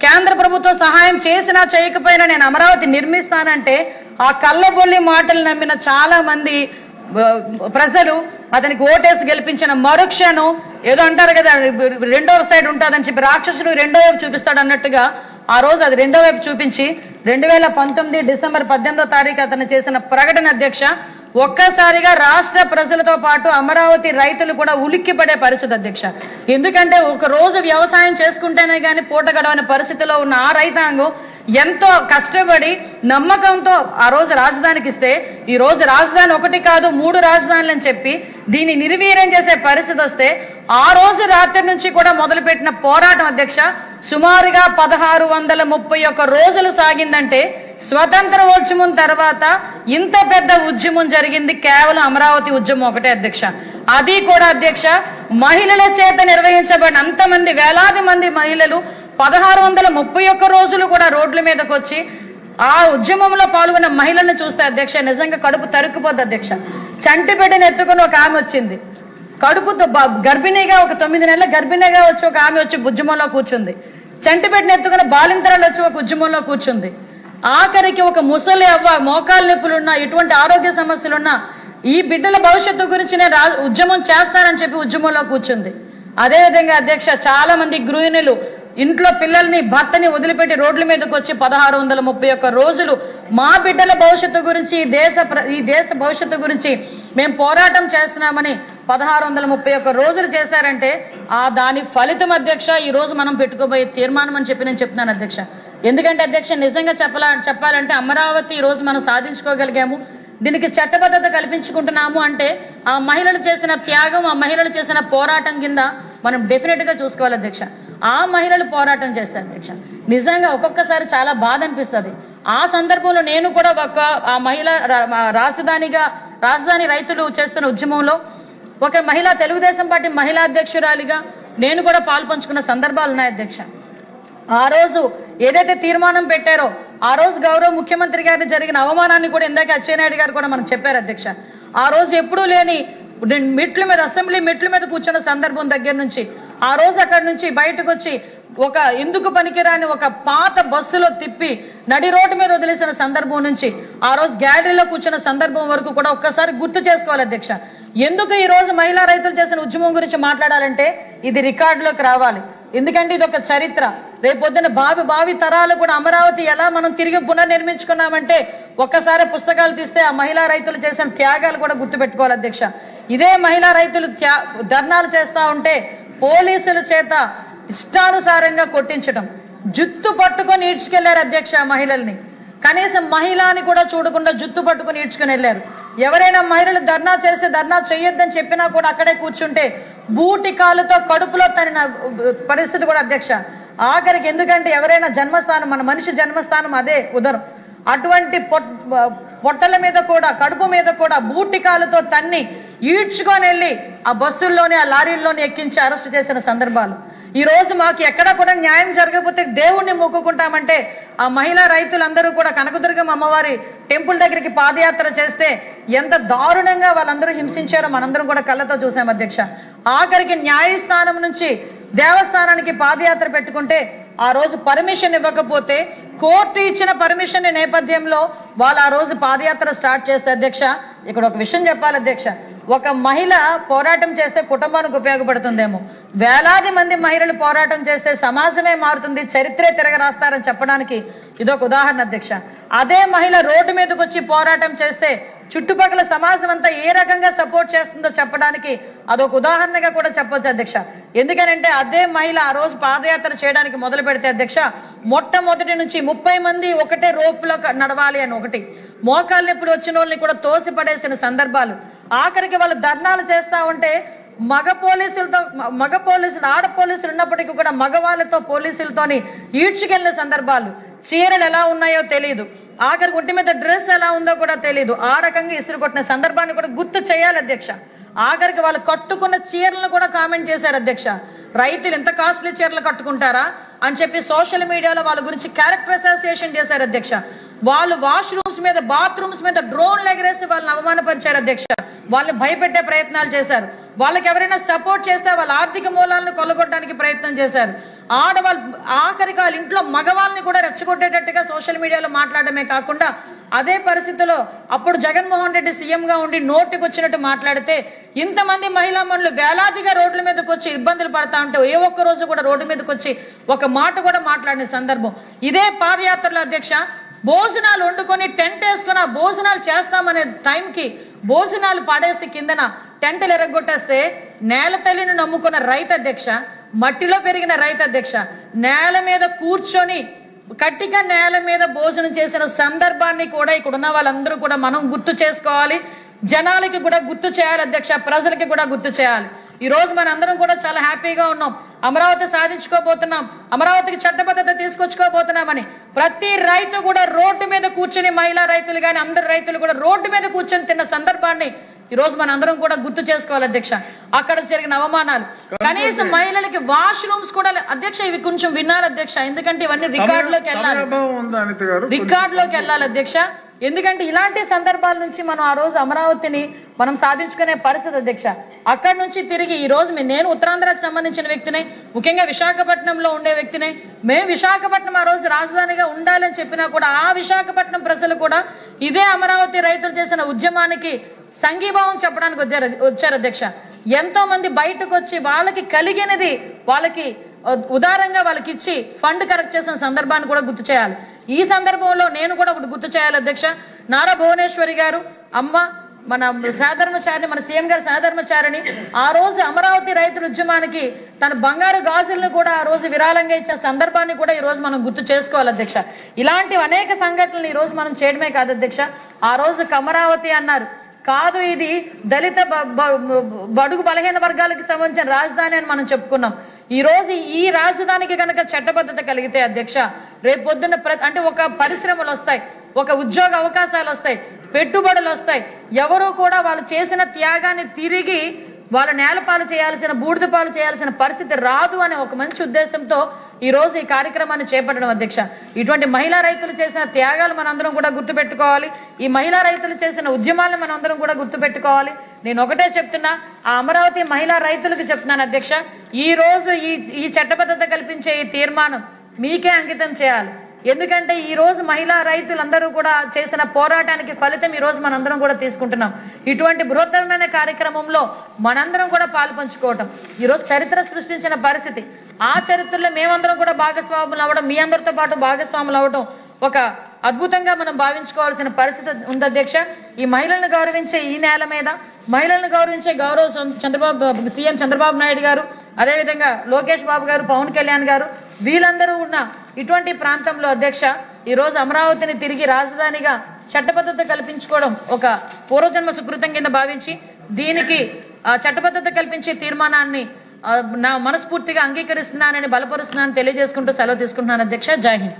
కేంద్ర ప్రభుత్వం సహాయం చేసినా చేయకపోయినా నేను అమరావతి నిర్మిస్తానంటే ఆ కళ్ళబొల్లి మాటలు నమ్మిన చాలా మంది ప్రజలు అతనికి ఓటేసి గెలిపించిన మరుక్షణం ఏదో అంటారు కదా, రెండో సైడ్ ఉంటుందని చెప్పి రాక్షసుడు రెండో వైపు చూపిస్తాడు అన్నట్టుగా ఆ రోజు అది రెండో వైపు చూపించి 2019 డిసెంబర్ 18వ తారీఖు అతను చేసిన ప్రకటన అధ్యక్ష ఒక్కసారిగా రాష్ట్ర ప్రజలతో పాటు అమరావతి రైతులు కూడా ఉలిక్కిపడే పరిస్థితి అధ్యక్ష. ఎందుకంటే ఒక రోజు వ్యవసాయం చేసుకుంటేనే కానీ పూట గడవని పరిస్థితిలో ఉన్న ఆ రైతాంగం ఎంతో కష్టపడి నమ్మకంతో ఆ రోజు రాజధానికి ఇస్తే ఈ రోజు రాజధాని ఒకటి కాదు 3 రాజధానులు అని చెప్పి దీన్ని నిర్వీర్యం చేసే పరిస్థితి వస్తే ఆ రోజు రాత్రి నుంచి కూడా మొదలుపెట్టిన పోరాటం అధ్యక్ష సుమారుగా 1631 రోజులు సాగిందంటే స్వతంత్ర ఉద్యమం తర్వాత ఇంత పెద్ద ఉద్యమం జరిగింది కేవలం అమరావతి ఉద్యమం ఒకటే అధ్యక్ష. అది కూడా అధ్యక్ష మహిళల చేత నిర్వహించబడిన అంతమంది వేలాది మంది మహిళలు 1631 రోజులు కూడా రోడ్ల మీదకి వచ్చి ఆ ఉద్యమంలో పాల్గొన్న మహిళలను చూస్తే అధ్యక్ష నిజంగా కడుపు తరుక్కుపోద్ది అధ్యక్ష. చంటి బిడ్డను ఎత్తుకుని ఒక ఆమె వచ్చింది, కడుపుతో గర్భిణిగా ఒక 9 నెలల గర్భిణిగా వచ్చి ఒక ఆమె వచ్చి ఉద్యమంలో కూర్చుంది, చంటి బిడ్డను ఎత్తుకుని బాలింతరాలు వచ్చి ఒక ఉద్యమంలో కూర్చుంది, ఆఖరికి ఒక ముసలి అవ్వ మోకాలు నొప్పులున్నా ఎటువంటి ఆరోగ్య సమస్యలున్నా ఈ బిడ్డల భవిష్యత్తు గురించి నేను ఉద్యమం చేస్తానని చెప్పి ఉద్యమంలో కూర్చుంది. అదేవిధంగా అధ్యక్ష చాలా మంది గృహిణులు ఇంట్లో పిల్లల్ని భర్తని వదిలిపెట్టి రోడ్ల మీదకి వచ్చి 1631 రోజులు మా బిడ్డల భవిష్యత్తు గురించి ఈ దేశ భవిష్యత్తు గురించి మేము పోరాటం చేస్తున్నామని 1631 రోజులు చేశారంటే దాని ఫలితం అధ్యక్ష ఈ రోజు మనం పెట్టుకోబోయే తీర్మానం అని చెప్పి నేను చెప్తున్నాను అధ్యక్ష. ఎందుకంటే అధ్యక్ష నిజంగా చెప్పాలంటే అమరావతి ఈ రోజు మనం సాధించుకోగలిగాము, దీనికి చట్టబద్ధత కల్పించుకుంటున్నాము అంటే ఆ మహిళలు చేసిన త్యాగం ఆ మహిళలు చేసిన పోరాటం కింద మనం డెఫినెట్ గా చూసుకోవాలి అధ్యక్ష. ఆ మహిళలు పోరాటం చేస్తారు అధ్యక్ష. నిజంగా ఒక్కొక్కసారి చాలా బాధ అనిపిస్తుంది. ఆ సందర్భంలో నేను కూడా ఆ మహిళ రాజధాని రైతులు చేస్తున్న ఉద్యమంలో ఒక మహిళా తెలుగుదేశం పార్టీ మహిళా అధ్యక్షురాలిగా నేను కూడా పాల్పంచుకున్న సందర్భాలు ఉన్నాయి అధ్యక్ష. ఆ రోజు ఏదైతే తీర్మానం పెట్టారో ఆ రోజు గౌరవ ముఖ్యమంత్రి గారికి జరిగిన అవమానాన్ని కూడా ఇందాక అచ్చెన్నాయుడు గారు కూడా మనకు చెప్పారు అధ్యక్ష. ఆ రోజు ఎప్పుడూ లేని మెట్ల మీద అసెంబ్లీ మెట్ల మీద కూర్చున్న సందర్భం దగ్గర నుంచి ఆ రోజు అక్కడి నుంచి బయటకు వచ్చి ఒక ఎందుకు పనికిరాని ఒక పాత బస్సులో తిప్పి నడి రోడ్డు మీద వదిలేసిన సందర్భం నుంచి ఆ రోజు గ్యాలరీలో కూర్చున్న సందర్భం వరకు కూడా ఒక్కసారి గుర్తు చేసుకోవాలి అధ్యక్ష. ఎందుకు ఈ రోజు మహిళా రైతులు చేసిన ఉద్యమం గురించి మాట్లాడాలంటే ఇది రికార్డులోకి రావాలి. ఎందుకంటే ఇది ఒక చరిత్ర. రేపొద్దున భావి తరాలు కూడా అమరావతి ఎలా మనం తిరిగి పునర్నిర్మించుకున్నామంటే ఒక్కసారి పుస్తకాలు తీస్తే ఆ మహిళా రైతులు చేసిన త్యాగాలు కూడా గుర్తుపెట్టుకోవాలి అధ్యక్ష. ఇదే మహిళా రైతులు ధర్నాలు చేస్తా ఉంటే పోలీసుల చేత ఇష్టానుసారంగా కొట్టించడం, జుత్తు పట్టుకొని ఈడ్చుకెళ్లారు అధ్యక్ష మహిళల్ని. కనీసం మహిళని కూడా చూడకుండా జుత్తు పట్టుకుని ఈడ్చుకుని వెళ్ళారు. ఎవరైనా మహిళలు ధర్నా చేస్తే ధర్నా చేయొద్దని చెప్పినా కూడా అక్కడే కూర్చుంటే బూటి కాలుతో కడుపులో తన పరిస్థితి కూడా అధ్యక్ష. ఆఖరికి ఎందుకంటే ఎవరైనా జన్మస్థానం మన మనిషి జన్మస్థానం అదే ఉదరం, అటువంటి పొట్టల మీద కూడా కడుపు మీద కూడా బూటి కాలుతో తన్ని ఈడ్చుకొని వెళ్ళి ఆ బస్సుల్లోనే ఆ లారీల్లోనే ఎక్కించి అరెస్ట్ చేసిన సందర్భాలు. ఈ రోజు మాకు ఎక్కడ కూడా న్యాయం జరగకపోతే దేవుణ్ణి మొక్కుకుంటామంటే ఆ మహిళా రైతులందరూ కూడా కనకదుర్గం అమ్మవారి టెంపుల్ దగ్గరికి పాదయాత్ర చేస్తే ఎంత దారుణంగా వాళ్ళందరూ హింసించారో మనందరం కూడా కళ్ళతో చూసాం అధ్యక్ష. ఆఖరికి న్యాయస్థానం నుంచి దేవస్థానానికి పాదయాత్ర పెట్టుకుంటే ఆ రోజు పర్మిషన్ ఇవ్వకపోతే కోర్టు ఇచ్చిన పర్మిషన్ నేపథ్యంలో వాళ్ళు ఆ రోజు పాదయాత్ర స్టార్ట్ చేస్తే అధ్యక్ష ఇక్కడ ఒక విషయం చెప్పాలి అధ్యక్ష. ఒక మహిళ పోరాటం చేస్తే కుటుంబానికి ఉపయోగపడుతుందేమో, వేలాది మంది మహిళలు పోరాటం చేస్తే సమాజమే మారుతుంది, చరిత్రే తిరగరాస్తారని చెప్పడానికి ఇదొక ఉదాహరణ అధ్యక్ష. అదే మహిళ రోడ్డు మీదకి వచ్చి పోరాటం చేస్తే చుట్టుపక్కల సమాజం అంతా ఏ రకంగా సపోర్ట్ చేస్తుందో చెప్పడానికి అదొక ఉదాహరణగా కూడా చెప్పొచ్చు అధ్యక్ష. ఎందుకనంటే అదే మహిళ ఆ రోజు పాదయాత్ర చేయడానికి మొదలు పెడితే అధ్యక్ష మొట్టమొదటి నుంచి 30 మంది ఒకటే రోపులో నడవాలి అని ఒకటి, మోకాళ్ళ నొప్పులు వచ్చిన వాళ్ళని కూడా తోసి పడేసిన సందర్భాలు. ఆఖరికి వాళ్ళు ధర్నాలు చేస్తా ఉంటే మగ పోలీసులు ఆడ పోలీసులు ఉన్నప్పటికీ కూడా మగవాళ్ళతో పోలీసులతోని ఈడ్చుకెళ్లిన సందర్భాలు. చీరలు ఎలా ఉన్నాయో తెలియదు, ఆఖరికి ఒంటి మీద డ్రెస్ ఎలా ఉందో కూడా తెలియదు, ఆ రకంగా ఇసురు కొట్టిన సందర్భాన్ని కూడా గుర్తు చేయాలి అధ్యక్ష. ఆఖరికి వాళ్ళు కట్టుకున్న చీరలను కూడా కామెంట్ చేశారు అధ్యక్ష. రైతులు ఎంత కాస్ట్లీ చీరలు కట్టుకుంటారా అని చెప్పి సోషల్ మీడియాలో వాళ్ళ గురించి క్యారెక్టర్ అసోసియేషన్ చేశారు అధ్యక్ష. వాళ్ళు వాష్రూమ్స్ మీద బాత్రూమ్స్ మీద డ్రోన్లు ఎగరేసి వాళ్ళని అవమానపరిచారు అధ్యక్ష. వాళ్ళని భయపెట్టే ప్రయత్నాలు చేశారు. వాళ్ళకి ఎవరైనా సపోర్ట్ చేస్తే వాళ్ళ ఆర్థిక మూలాలను కొల్లగొట్టడానికి ప్రయత్నం చేశారు. ఆడవాళ్ళు ఆఖరికి వాళ్ళ ఇంట్లో మగవాళ్ళని కూడా రెచ్చగొట్టేటట్టుగా సోషల్ మీడియాలో మాట్లాడమే కాకుండా అదే పరిస్థితిలో అప్పుడు జగన్మోహన్ రెడ్డి సీఎంగా ఉండి నోటికి వచ్చినట్టు మాట్లాడితే ఇంతమంది మహిళా మనులు వేలాదిగా రోడ్ల మీదకి వచ్చి ఇబ్బందులు పడతా ఉంటే ఏ ఒక్క రోజు కూడా రోడ్డు మీదకి వచ్చి ఒక మాట కూడా మాట్లాడిన సందర్భం. ఇదే పాదయాత్రలో అధ్యక్ష భోజనాలు వండుకొని టెంట్ వేసుకుని ఆ భోజనాలు చేస్తామనే టైంకి భోజనాలు పడేసి కిందన టెంటలు ఎరగొట్టేస్తే నేల తల్లిని నమ్ముకున్న రైతు అధ్యక్ష, మట్టిలో పెరిగిన రైతు అధ్యక్ష, నేల మీద కూర్చొని కట్టిగా నేల మీద భోజనం చేసిన సందర్భాన్ని కూడా ఇక్కడ ఉన్న వాళ్ళందరూ కూడా మనం గుర్తు చేసుకోవాలి. జనాలకి కూడా గుర్తు చేయాలి అధ్యక్ష, ప్రజలకి కూడా గుర్తు చేయాలి. ఈ రోజు మనందరం కూడా చాలా హ్యాపీగా ఉన్నాం. అమరావతి సాధించుకోబోతున్నాం, అమరావతికి చట్టబద్ధత తీసుకొచ్చుకోబోతున్నామని ప్రతి రైతు కూడా రోడ్డు మీద కూర్చొని, మహిళా రైతులు కానీ అందరు రైతులు కూడా రోడ్డు మీద కూర్చొని తిన్న సందర్భాన్ని ఈ రోజు మన అందరం కూడా గుర్తు చేసుకోవాలి అధ్యక్ష. అక్కడ జరిగిన అవమానాలు, కనీసం మహిళలకి వాష్రూమ్స్ కూడా అధ్యక్ష, ఇవి కొంచెం విన్నారు అధ్యక్ష, ఎందుకంటే ఇవన్నీ రికార్డులోకి వెళ్ళాలి అధ్యక్ష. ఎందుకంటే ఇలాంటి సందర్భాల నుంచి మనం ఆ రోజు అమరావతిని మనం సాధించుకునే పరిస్థితి అధ్యక్ష. అక్కడి నుంచి తిరిగి ఈ రోజు నేను ఉత్తరాంధ్రకు సంబంధించిన వ్యక్తినే, ముఖ్యంగా విశాఖపట్నంలో ఉండే వ్యక్తినే. మేము విశాఖపట్నం ఆ రోజు రాజధానిగా ఉండాలని చెప్పినా కూడా ఆ విశాఖపట్నం ప్రజలు కూడా ఇదే అమరావతి రైతులు చేసిన ఉద్యమానికి సంఘీభావం చెప్పడానికి వచ్చారు అధ్యక్ష. ఎంతో మంది బయటకు వచ్చి వాళ్ళకి కలిగినది వాళ్ళకి ఉదారంగా వాళ్ళకి ఇచ్చి ఫండ్ కరెక్ట్ చేసిన సందర్భాన్ని కూడా గుర్తు చేయాలి. ఈ సందర్భంలో నేను కూడా ఒకటి గుర్తు చేయాలి అధ్యక్ష. నారా భువనేశ్వరి గారు అమ్మ మన సాధర్మచారిని, మన సీఎం గారి సాధర్మచారిని ఆ రోజు అమరావతి రైతుల ఉద్యమానికి తన బంగారు గాజులను కూడా ఆ రోజు విరాళంగా ఇచ్చిన సందర్భాన్ని కూడా ఈ రోజు మనం గుర్తు చేసుకోవాలి అధ్యక్ష. ఇలాంటి అనేక సంఘటనలు ఈ రోజు మనం చేయడమే కాదు అధ్యక్ష. ఆ రోజు అమరావతి అన్నారు కాదు, ఇది దళిత బడుగు బలహీన వర్గాలకు సంబంధించిన రాజధాని అని మనం చెప్పుకున్నాం. ఈ రోజు ఈ రాజధానికి కనుక చట్టబద్ధత కలిగితే అధ్యక్ష, రేపు పొద్దున్న అంటే ఒక పరిశ్రమలు వస్తాయి, ఒక ఉద్యోగ అవకాశాలు వస్తాయి, పెట్టుబడులు వస్తాయి. ఎవరు కూడా వాళ్ళు చేసిన త్యాగాన్ని తిరిగి వాళ్ళ నేలపాలు చేయాల్సిన, బూడిద పాలు చేయాల్సిన పరిస్థితి రాదు అనే ఒక మంచి ఉద్దేశంతో ఈ రోజు ఈ కార్యక్రమాన్ని చేపట్టడం అధ్యక్ష. ఇటువంటి మహిళా రైతులు చేసిన త్యాగాలు మనందరం కూడా గుర్తుపెట్టుకోవాలి. ఈ మహిళా రైతులు చేసిన ఉద్యమాలను మనందరం కూడా గుర్తుపెట్టుకోవాలి. నేను ఒకటే చెప్తున్నా, ఆ అమరావతి మహిళా రైతులకు చెప్తున్నాను అధ్యక్ష, ఈ రోజు ఈ చట్టబద్ధత కల్పించే ఈ తీర్మానం మీకే అంకితం చేయాలి. ఎందుకంటే ఈ రోజు మహిళా రైతులందరూ కూడా చేసిన పోరాటానికి ఫలితం ఈ రోజు మనందరం కూడా తీసుకుంటున్నాం. ఇటువంటి బృహత్తరమైన కార్యక్రమంలో మనందరం కూడా పాలు పంచుకోవటం ఈరోజు చరిత్ర సృష్టించిన పరిస్థితి. ఆ చరిత్రలో మేమందరం కూడా భాగస్వాములు అవ్వడం, మీ అందరితో పాటు భాగస్వాములు అవ్వడం ఒక అద్భుతంగా మనం భావించుకోవాల్సిన పరిస్థితి ఉంది అధ్యక్ష. ఈ మహిళలను గౌరవించే ఈ నేల మీద మహిళలను గౌరవించే సీఎం చంద్రబాబు నాయుడు గారు, అదేవిధంగా లోకేష్ బాబు గారు, పవన్ కళ్యాణ్ గారు, వీళ్ళందరూ ఉన్న ఇటువంటి ప్రాంతంలో అధ్యక్ష ఈ రోజు అమరావతిని తిరిగి రాజధానిగా చట్టబద్ధత కల్పించుకోవడం ఒక పూర్వజన్మ సుకృతం కింద భావించి దీనికి చట్టబద్ధత కల్పించే తీర్మానాన్ని నా మనస్ఫూర్తిగా అంగీకరిస్తున్నానని బలపరుస్తున్నానని తెలియజేసుకుంటూ సెలవు తీసుకుంటున్నాను అధ్యక్ష. జై హింద్.